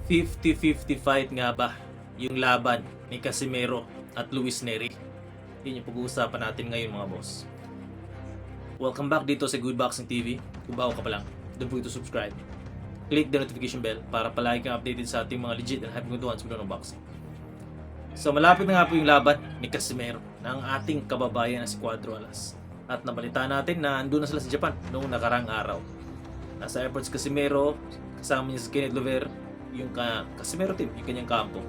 50-50 fight nga ba yung laban ni Casimero at Luis Neri? Yun yung pag-uusapan natin ngayon mga boss. Welcome back dito sa Good Boxing TV. Kung bago ka pa lang, don't forget to subscribe. Click the notification bell para palagi kang updated sa ating mga legit and hype ones with ng boxing. So malapit na nga po yung laban ni Casimero ng ating kababayan na si Cuadro Alas. At nabalita natin na andun na sila sa Japan noong nakarang araw. Nasa airports Casimero, kasama niya si Kenneth Lover, yung Casimero team, yung kanyang kampo.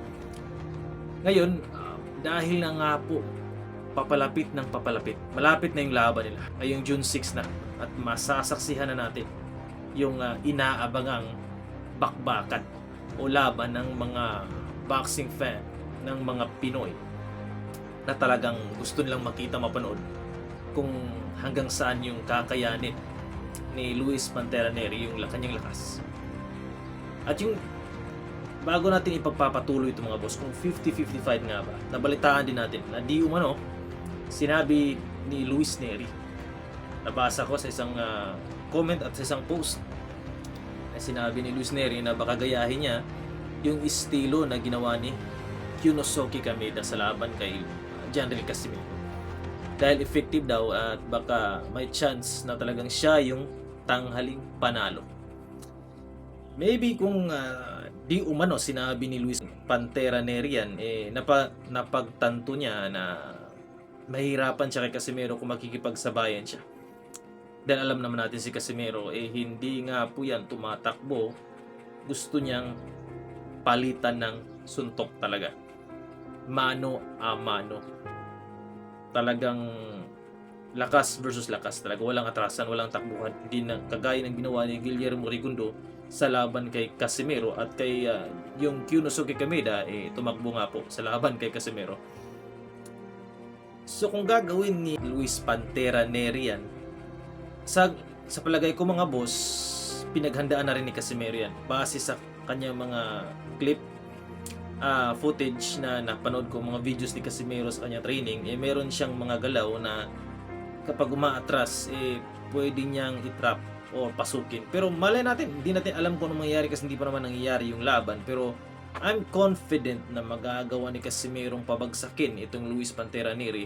Ngayon, dahil na nga po papalapit ng papalapit, malapit na yung laban nila, ay yung June 6 na, at masasaksihan na natin yung inaabangang bakbakan o laban ng mga boxing fan ng mga Pinoy na talagang gusto nilang makita, mapanood kung hanggang saan yung kakayanin ni Luis Pantera Neri, yung kanyang lakas. At yung bago natin ipagpapatuloy ito mga boss, kung 50-50 fight nga ba, nabalitaan din natin na di umano, sinabi ni Luis Neri, nabasa ko sa isang comment at sa isang post, na sinabi ni Luis Neri na baka gayahin niya yung estilo na ginawa ni Yunosuke Kameda sa laban kay Janril Casimero. Dahil effective daw at baka may chance na talagang siya yung tanghaling panalo. Maybe kung di umano sinabi ni Luis Pantera Neri yan, napagtanto niya na mahirapan siya kay Casimero kung makikipagsabayan siya. Dahil alam naman natin si Casimero, hindi nga po yan tumatakbo. Gusto niyang palitan ng suntok talaga. Mano a mano. Talagang lakas versus lakas talaga. Walang atrasan, walang takbuhan. Hindi na kagaya ng ginawa ni Guillermo Rigundo sa laban kay Casimero at kay yung Yunosuke Kameda, tumakbo nga po sa laban kay Casimero. So kung gagawin ni Luis Pantera Neri yan, sa palagay ko mga boss, pinaghandaan na rin ni Casimero yan base sa kanyang mga clip, footage na napanood ko, mga videos ni Casimero sa kanyang training. Meron siyang mga galaw na kapag umaatras, pwede niyang itrap o pasukin. Pero malay natin, hindi natin alam kung ano mangyayari kasi hindi pa naman nangyayari yung laban. Pero I'm confident na magagawa ni Casimerong pabagsakin itong Luis Pantera Neri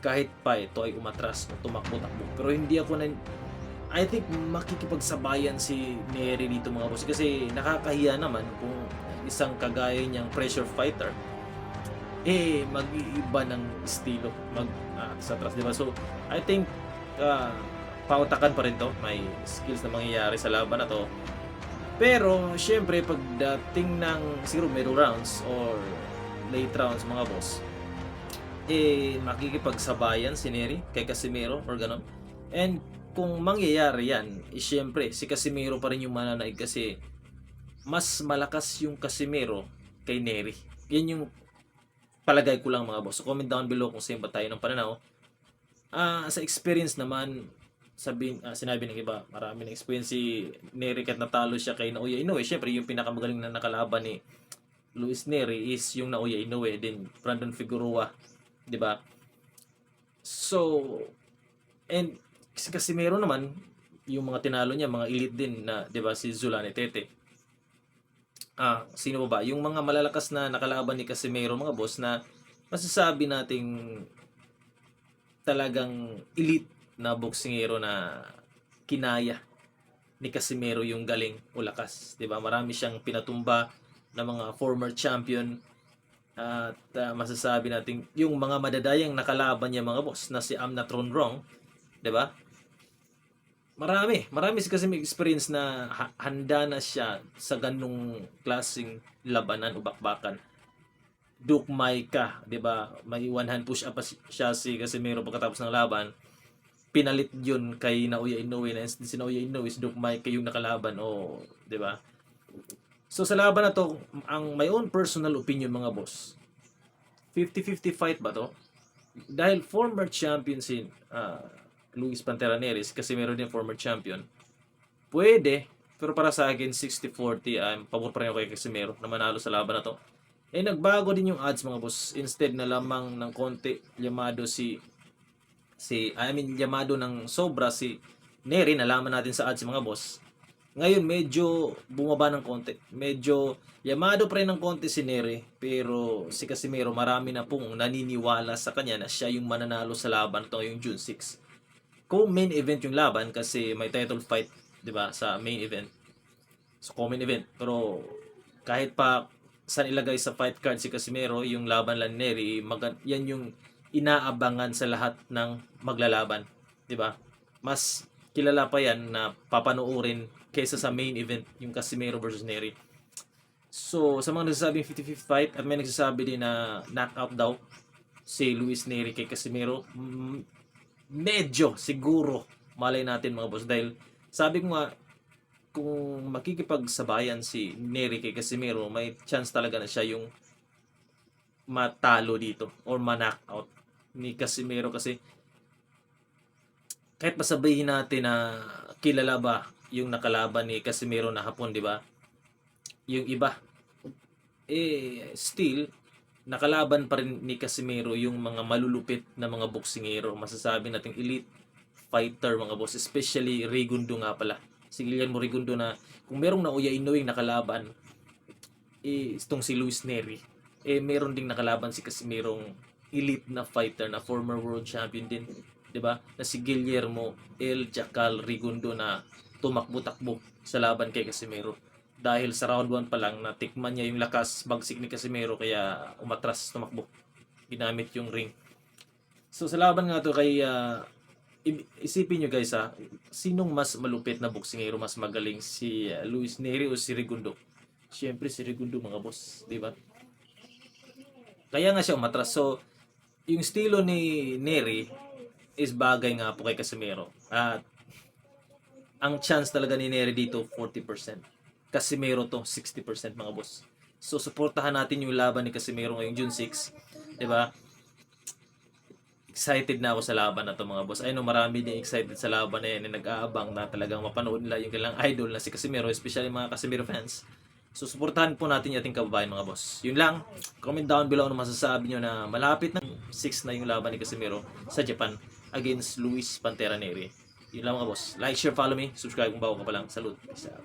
kahit pa ito ay umatras o tumakbo-takbo. Pero hindi ako I think makikipagsabayan si Neri dito mga boss, kasi nakakahiya naman kung isang kagaya niyang pressure fighter mag-iiba ng estilo sa atras, diba? So I think pautakan pa rin to, may skills na mangyayari sa laban na to. Pero syempre pagdating ng siguro middle rounds or late rounds mga boss, makikipagsabayan si Neri kay Casimero or ganon. And kung mangyayari yan, syempre si Casimero pa rin yung mananaig kasi mas malakas yung Casimero kay Neri. Yan yung palagay ko lang mga boss. So comment down below kung same ba tayo ng pananaw. Sa experience naman, sinabi ng iba, marami ng experience si Neri kahit natalo siya kay Naoya Inoue. Syempre yung pinakamagaling na nakalaban ni Luis Neri is yung Naoya Inoue, din Brandon Figueroa, di ba? So, and si Casimero naman, yung mga tinalo niya, mga elite din na, di ba, si Zulane Tete. Sino ba? Yung mga malalakas na nakalaban ni Casimero mga boss na masasabi nating talagang elite na boksingero na kinaya ni Casimero yung galing o lakas, 'di ba? Marami siyang pinatumba na mga former champion at masasabi natin yung mga madadayang nakalaban niya mga boss na si Amna Tronrong, 'di ba? Marami kasi may experience na handa na siya sa ganung klaseng labanan o bakbakan. Dukmay ka, 'di ba? May one hand push up pa siya si Casimero pagkatapos ng laban. Pinalit yun kay Naoya Inoue na si Naoya Inoue is Dukmay kay yung nakalaban, 'di ba? So sa laban na to, ang my own personal opinion mga boss, 50-50 fight ba to? Dahil former champion si Luis Pantera Neri, kasi meron din former champion, pwede, pero para sa akin 60-40, pabor pa rin ako kay Casimero na manalo sa laban na to. Nagbago din yung odds mga boss. Instead na lamang ng konti llamado llamado ng sobra si Neri, nalaman natin sa odds mga boss. Ngayon medyo bumaba ng konti. Medyo yamado pa rin ng konti si Neri, pero si Casimero marami na pong naniniwala sa kanya na siya yung mananalo sa laban ito ngayong June 6. Kung main event yung laban kasi may title fight, 'di ba, sa main event. So common event. Pero kahit pa saan ilagay sa fight card si Casimero, yung laban lang ni Neri, yan yung inaabangan sa lahat ng maglalaban, 'di ba? Mas kilala pa yan na papanoorin kaysa sa main event, yung Casimero versus Neri. So, sa mga nagsasabing 50-50 fight, at may nagsasabi din na knockout daw si Luis Neri kay Casimero, medyo siguro malay natin mga boss, dahil sabi ko nga, kung makikipagsabayan si Neri kay Casimero, may chance talaga na siya yung matalo dito or ma-knockout ni Casimero. Kasi kahit pasabihin natin na kilala ba yung nakalaban ni Casimero na hapon, di ba? Yung iba, still, nakalaban pa rin ni Casimero yung mga malulupit na mga boksingero. Masasabi nating elite fighter, mga boss. Especially Rigundo nga pala. Si Guillermo Rigundo na kung merong nauya-inuing nakalaban, itong si Luis Neri, meron ding nakalaban si Casimerong elite na fighter na former world champion din, 'di ba? Na si Guillermo El Jacal Rigundo na tumakbo-takbo sa laban kay Casimero. Dahil sa round 1 pa lang natikman niya yung lakas bagsik ni Casimero kaya umatras tumakbo. Ginamit yung ring. So sa laban nga to kay isipin nyo guys sinong mas malupit na boksingero, mas magaling, si Luis Neri o si Rigundo? Siyempre si Rigundo, mga boss, 'di ba? Kaya nga siya umatras. So yung estilo ni Neri is bagay nga po kay Casimero. At ang chance talaga ni Neri dito 40%. Casimero to 60%, mga boss. So suportahan natin yung laban ni Casimero ngayong June 6, 'di ba? Excited na ako sa laban na to, mga boss. I know marami din excited sa laban na yan, na nag-aabang na talagang mapanood nila yung kailang idol na si Casimero, especially mga Casimero fans. So suportahan po natin yung ating kababayan, mga boss. Yun lang. Comment down below ano masasabi nyo na malapit na 6 na yung laban ni Casimero sa Japan against Luis Pantera Neri. Yun lang, mga boss. Like, share, follow me. Subscribe kung bago ka pa lang. Salute. Peace out.